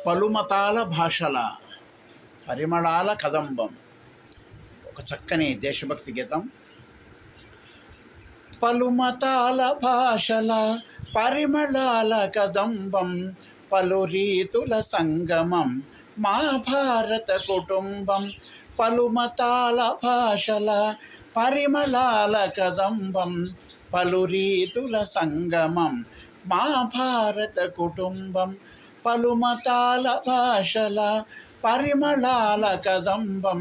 పలుమతాల భాషల పరిమళాల కదంబం. ఒక చక్కని దేశభక్తి గీతం. పలుమతాల భాషల పరిమళాల కదంబం, పలు రీతుల సంగమం మా భారత కుటుంబం. పలుమతాల భాషల పరిమళాల కదంబం, పలు రీతుల సంగమం మా భారత కుటుంబం. పలుమతాల భాషల పరిమళాల కదంబం,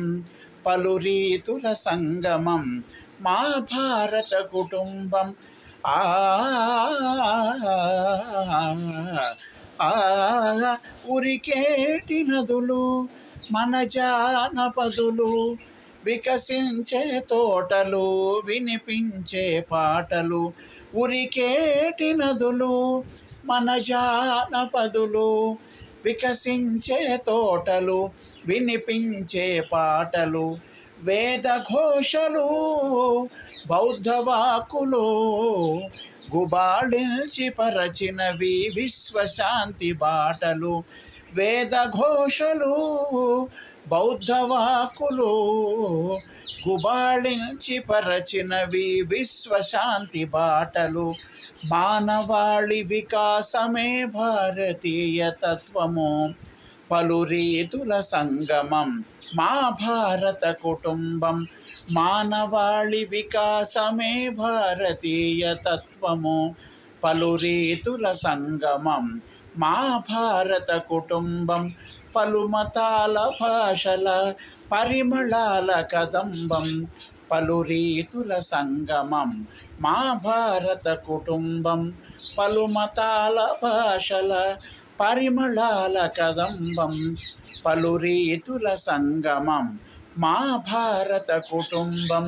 పలు రీతుల సంగమం మా భారత కుటుంబం. ఉరికేటి నదులు మన జానపదులు, వికసించే తోటలు వినిపించే పాటలు. ఉరికేటి నదులు మన జానపదులు, వికసించే తోటలు వినిపించే పాటలు. వేద ఘోషలు బౌద్ధ వాక్కులు, గుబాళించి పరచినవి విశ్వశాంతి బాటలు. వేద ఘోషలు బౌద్ధ వాక్కులు, గుబాళించి పరచినవి విశ్వశాంతి బాటలు. మానవాళి వికాసమే భారతీయ తత్వము, పలు రీతుల సంగమం మా భారత కుటుంబం. మానవాళి వికాసమే భారతీయ తత్వము, పలు రీతుల సంగమం మా భారత కుటుంబం. పలుమతాల భాషల పరిమళాల కదంబం, పలు రీతుల సంగమం మా భారత కుటుంబం. పలుమతాల భాషల పరిమళాల కదంబం, పలు రీతుల సంగమం మా భారత కుటుంబం.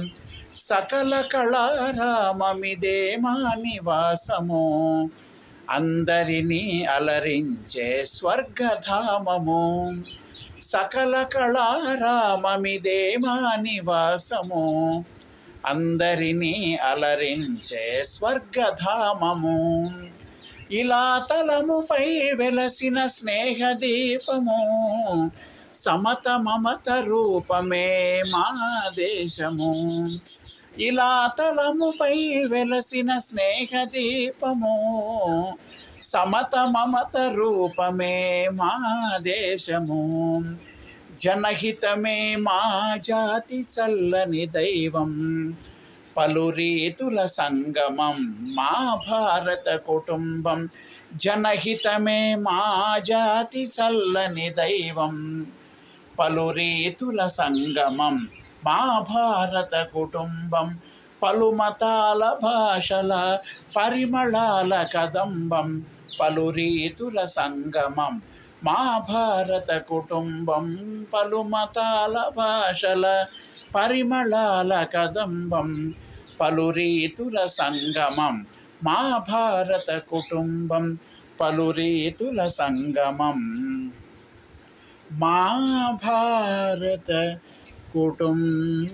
సకల కళారామమిదే మా నివాసము, అందరినీ అలరించే స్వర్గధామము. సకల కళారామమిదే మా నివాసము, అందరినీ అలరించే స్వర్గధామము. ఇలా తలముపై వెలసిన స్నేహదీపము, సమత మమత రూపమే మా దేశము. ఇలా తలముపై వెలసిన స్నేహదీపము, సమత మమత రూపమే మా దేశము. జనహితమే మా జాతి చల్లని దైవం, పలు రీతుల సంగమం మా భారత కుటుంబం. జనహితమే మా జాతి చల్లని దైవం, పలు రీతుల సంగమం మా భారత కుటుంబం. పలుమతాల భాషల పరిమళాల కదంబం, పలు రీతుల సంగమం మా భారత కుటుంబం. పలుమతాల భాషల పరిమళాల కదంబం, పలు రీతుల సంగమం మా భారత కుటుంబం. పలు రీతుల సంగమం మా భారత కుటుంబం.